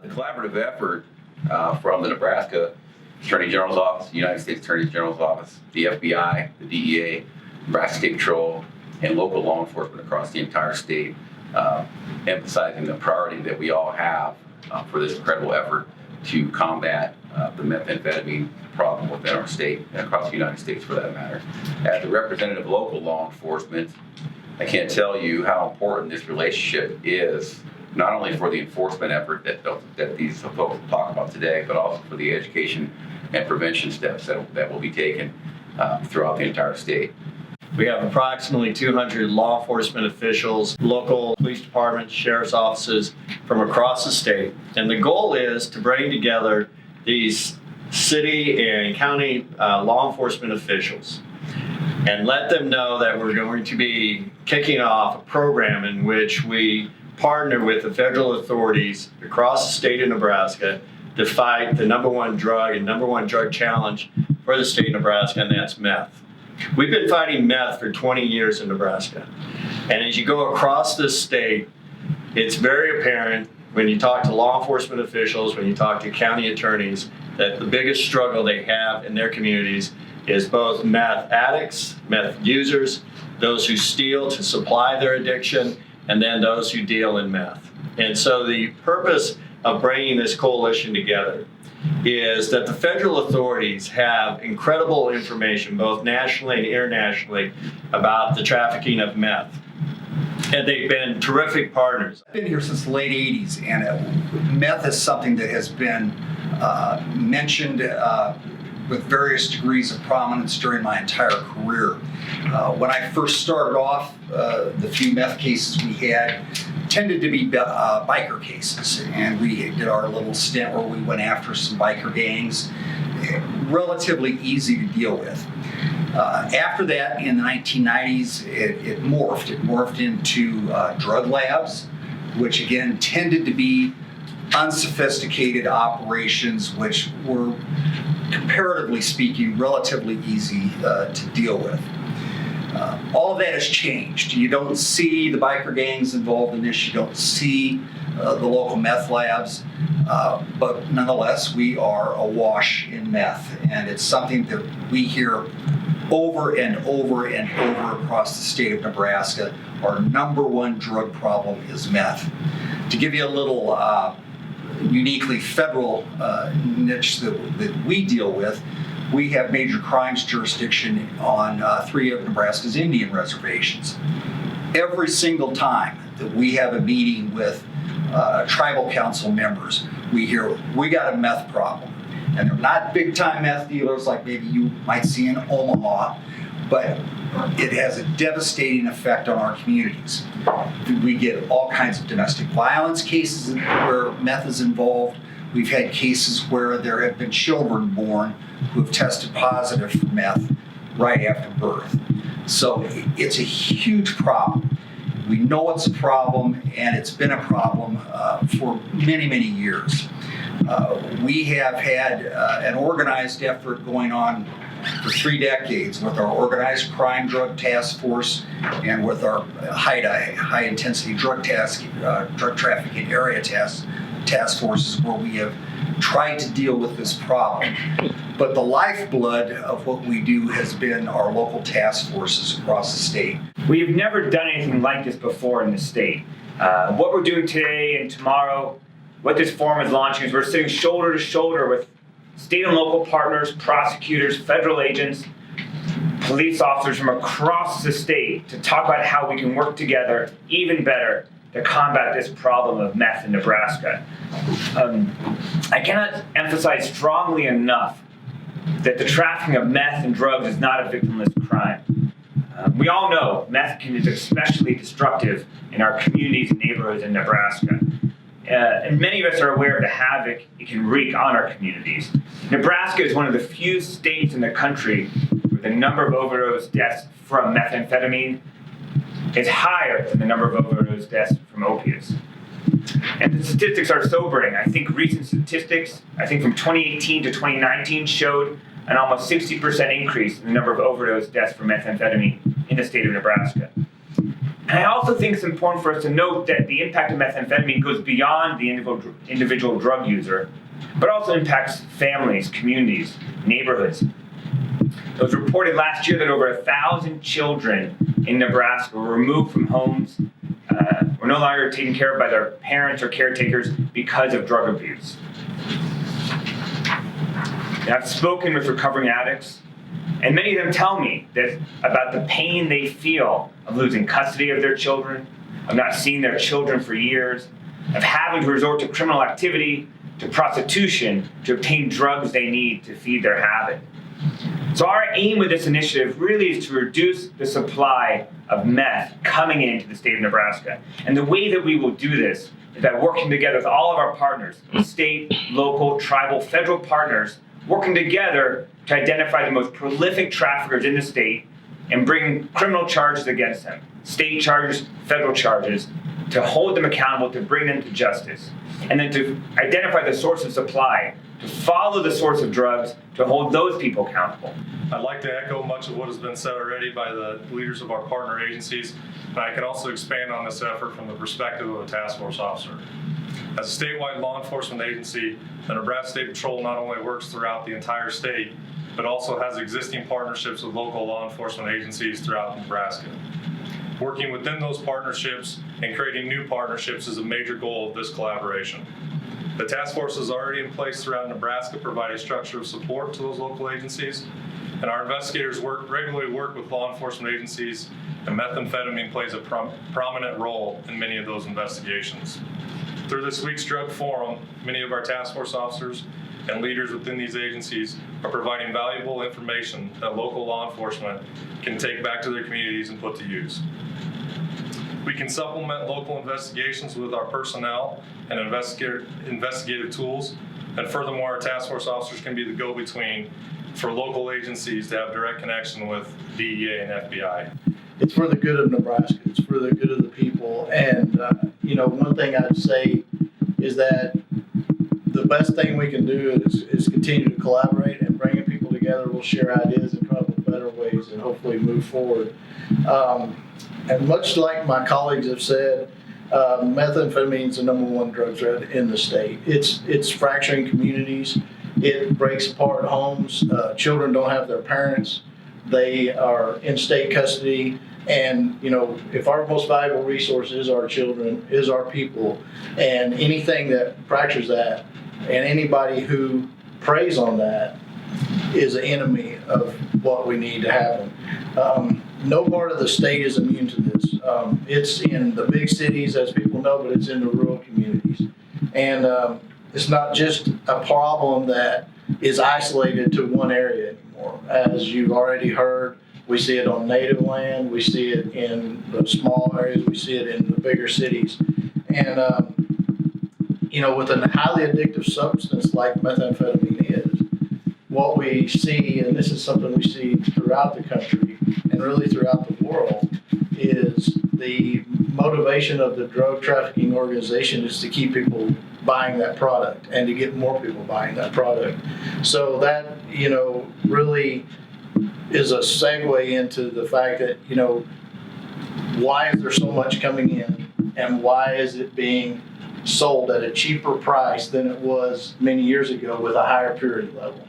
The collaborative effort from the Nebraska Attorney General's Office, the United States Attorney General's Office, the FBI, the DEA, Nebraska State Patrol, and local law enforcement across the entire state, emphasizing the priority that we all have for this incredible effort to combat the methamphetamine problem within our state and across the United States for that matter. As a representative of local law enforcement, I can't tell you how important this relationship is, not only for the enforcement effort that these folks will talk about today, but also for the education and prevention steps that will be taken throughout the entire state. We have approximately 200 law enforcement officials, local police departments, sheriff's offices from across the state. And the goal is to bring together these city and county law enforcement officials and let them know that we're going to be kicking off a program in which we partner with the federal authorities across the state of Nebraska to fight the number one drug challenge for the state of Nebraska, and that's meth. We've been fighting meth for 20 years in Nebraska. And as you go across this state, it's very apparent when you talk to law enforcement officials, when you talk to county attorneys, that the biggest struggle they have in their communities is both meth addicts, meth users, those who steal to supply their addiction, and then those who deal in meth. And so the purpose of bringing this coalition together is that the federal authorities have incredible information, both nationally and internationally, about the trafficking of meth. And they've been terrific partners. I've been here since the late 80s, and meth is something that has been mentioned with various degrees of prominence during my entire career. When I first started off, the few meth cases we had tended to be biker cases, and we did our little stint where we went after some biker gangs, relatively easy to deal with. After that, in the 1990s, it morphed into drug labs, which again tended to be unsophisticated operations, which were, comparatively speaking, relatively easy to deal with. All of that has changed. You don't see the biker gangs involved in this. You don't see the local meth labs. But nonetheless, we are awash in meth. And it's something that we hear over and over and over across the state of Nebraska. Our number one drug problem is meth. To give you a little uniquely federal niche that we deal with, we have major crimes jurisdiction on 3 of Nebraska's Indian reservations. Every single time that we have a meeting with tribal council members, we hear, we got a meth problem. And they're not big time meth dealers like maybe you might see in Omaha, but it has a devastating effect on our communities. We get all kinds of domestic violence cases where meth is involved. We've had cases where there have been children born who have tested positive for meth right after birth. So it's a huge problem. We know it's a problem, and it's been a problem for many, many years. We have had an organized effort going on for 3 decades with our Organized Crime Drug Task Force and with our high intensity drug trafficking area task forces, where we have tried to deal with this problem. But the lifeblood of what we do has been our local task forces across the state. We've never done anything like this before in the state. What we're doing today and tomorrow, what this forum is launching, is we're sitting shoulder to shoulder with state and local partners, prosecutors, federal agents, police officers from across the state to talk about how we can work together even better to combat this problem of meth in Nebraska. I cannot emphasize strongly enough that the trafficking of meth and drugs is not a victimless crime. We all know meth is especially destructive in our communities and neighborhoods in Nebraska. And many of us are aware of the havoc it can wreak on our communities. Nebraska is one of the few states in the country where the number of overdose deaths from methamphetamine is higher than the number of overdose deaths from opiates. And the statistics are sobering. I think recent statistics, from 2018 to 2019, showed an almost 60% increase in the number of overdose deaths from methamphetamine in the state of Nebraska. And I also think it's important for us to note that the impact of methamphetamine goes beyond the individual drug user, but also impacts families, communities, neighborhoods. It was reported last year that over 1,000 children in Nebraska were removed from homes, were no longer taken care of by their parents or caretakers because of drug abuse. And I've spoken with recovering addicts, and many of them tell me that about the pain they feel of losing custody of their children, of not seeing their children for years, of having to resort to criminal activity, to prostitution, to obtain drugs they need to feed their habit. So our aim with this initiative really is to reduce the supply of meth coming into the state of Nebraska. And the way that we will do this is by working together with all of our partners, state, local, tribal, federal partners, working together to identify the most prolific traffickers in the state and bring criminal charges against them, state charges, federal charges, to hold them accountable, to bring them to justice, and then to identify the source of supply, to follow the source of drugs, to hold those people accountable. I'd like to echo much of what has been said already by the leaders of our partner agencies, but I can also expand on this effort from the perspective of a task force officer. As a statewide law enforcement agency, the Nebraska State Patrol not only works throughout the entire state, but also has existing partnerships with local law enforcement agencies throughout Nebraska. Working within those partnerships and creating new partnerships is a major goal of this collaboration. The task force is already in place throughout Nebraska, providing structure of support to those local agencies, and our investigators regularly work with law enforcement agencies, and methamphetamine plays a prominent role in many of those investigations. Through this week's drug forum, many of our task force officers and leaders within these agencies are providing valuable information that local law enforcement can take back to their communities and put to use. We can supplement local investigations with our personnel and investigative tools, and furthermore, our task force officers can be the go-between for local agencies to have direct connection with DEA and FBI. It's for the good of Nebraska. It's for the good of the people. And, one thing I'd say is that the best thing we can do is continue to collaborate, and bringing people together. We'll share ideas and come up with better ways and hopefully move forward. And much like my colleagues have said, methamphetamine is the #1 drug threat in the state. It's fracturing communities. It breaks apart homes. Children don't have their parents. They are in state custody. And, if our most valuable resource is our children, is our people, and anything that fractures that, and anybody who preys on that is an enemy of what we need to happen. No part of the state is immune to this. It's in the big cities, as people know, but it's in the rural communities. And it's not just a problem that is isolated to one area anymore. As you've already heard, we see it on native land, we see it in the small areas, we see it in the bigger cities. And, with a highly addictive substance like methamphetamine is, what we see, and this is something we see throughout the country and really throughout the world, is the motivation of the drug trafficking organization is to keep people buying that product and to get more people buying that product. So that, really is a segue into the fact that, why is there so much coming in, and why is it being sold at a cheaper price than it was many years ago with a higher purity level?